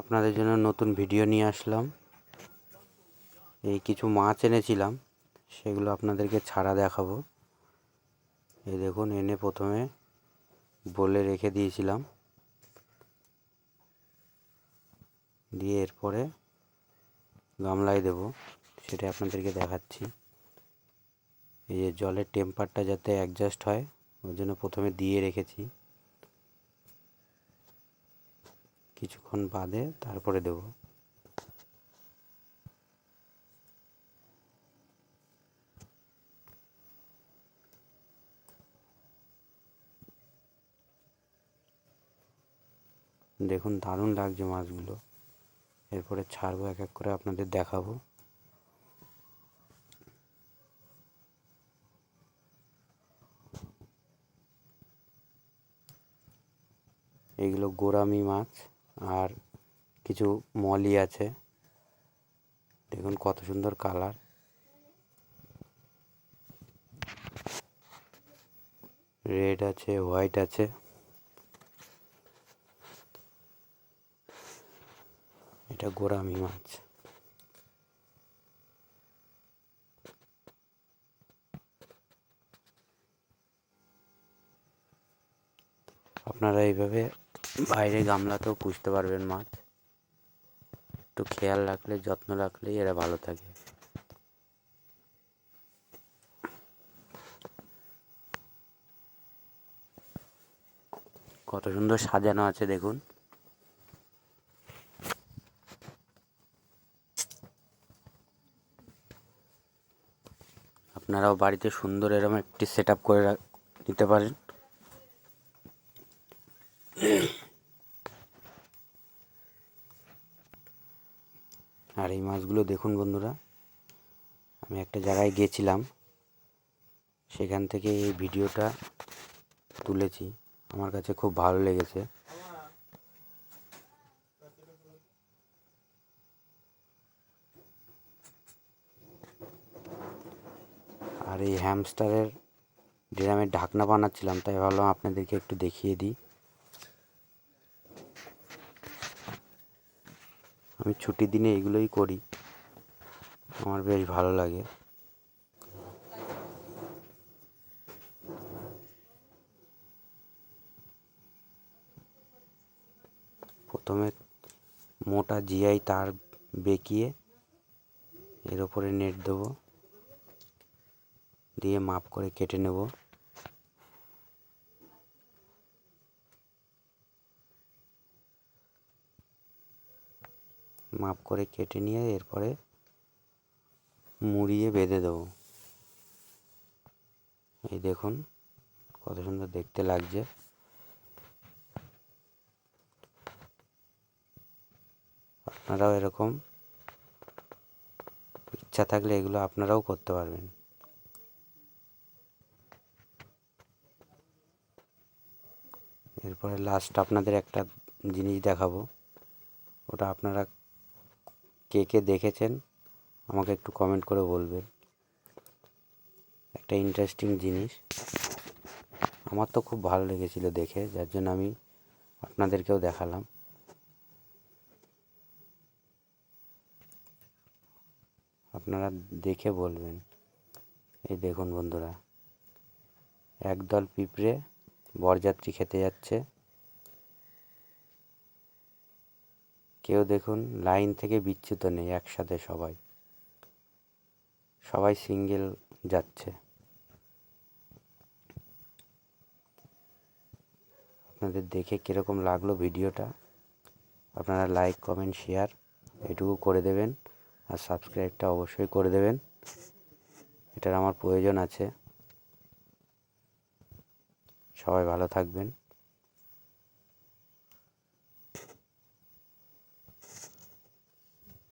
আপনাদের জন্য নতুন ভিডিও নিয়ে আসলাম। এই কিছু মাছ এনেছিলাম, সেগুলো আপনাদেরকে ছাড়া দেখাবো। এই দেখুন, এনে প্রথমে বলে রেখে দিয়েছিলাম, দিয়ে এরপরে গামলায় দেব, সেটা আপনাদেরকে দেখাচ্ছি। এই যে জলের টেম্পারটা যাতে অ্যাডজাস্ট হয়, ওর জন্য প্রথমে দিয়ে রেখেছি, কিছুক্ষণ বাদে তারপরে দেব। দেখুন, দারুণ লাগছে মাছগুলো। এরপরে ছাড়বো, এক এক করে আপনাদের দেখাবো। এইগুলো গোরামি মাছ, আর কিছু মলি আছে। দেখুন কত সুন্দর কালার, রেড আছে, হোয়াইট আছে। এটা গোরামি মাছ। আপনারা এইভাবে বাইরে গামলাতেও পুষতে পারবেন মাছ। একটু খেয়াল রাখলে, যত্ন রাখলেই এরা ভালো থাকে। কত সুন্দর সাজানো আছে দেখুন। আপনারাও বাড়িতে সুন্দর এরকম একটি সেট আপ করে নিতে পারেন। আর এই মাছগুলো দেখুন বন্ধুরা, আমি একটা জায়গায় গেছিলাম, সেখান থেকে এই ভিডিওটা তুলেছি। আমার কাছে খুব ভালো লেগেছে। আর এই হ্যামস্টারের ড্রামের ঢাকনা বানাচ্ছিলাম, তাই ভাবলাম আপনাদেরকে একটু দেখিয়ে দিই। আমি ছুটির দিনে এগুলোই করি, আমার বেশ ভালো লাগে। প্রথমে মোটা জিআই তার বেঁকিয়ে এর ওপরে নেট দেবো, দিয়ে মাপ করে কেটে নেব। মাপ করে কেটে নিয়ে এরপরে মুড়িয়ে বেঁধে দেবো। এই দেখুন কত সুন্দর দেখতে লাগছে। আপনারাও এরকম ইচ্ছা থাকলে এগুলো আপনারাও করতে পারবেন। এরপরে লাস্ট আপনাদের একটা জিনিস দেখাবো, ওটা আপনারা কে কে দেখেছেন আমাকে একটু কমেন্ট করে বলবেন। একটা ইন্টারেস্টিং জিনিস, আমার তো খুব ভালো লেগেছিল দেখে, যার জন্য আমি আপনাদেরকেও দেখালাম। আপনারা দেখে বলবেন। এই দেখুন বন্ধুরা, একদল পিঁপড়ে বরযাত্রী খেতে যাচ্ছে। কেউ দেখুন লাইন থেকে বিচ্যুত নেই, একসাথে সবাই সিঙ্গেল যাচ্ছে। আপনাদের দেখে কীরকম লাগলো ভিডিওটা, আপনারা লাইক, কমেন্ট, শেয়ার এটুকু করে দেবেন, আর সাবস্ক্রাইবটা অবশ্যই করে দেবেন, এটার আমার প্রয়োজন আছে। সবাই ভালো থাকবেন।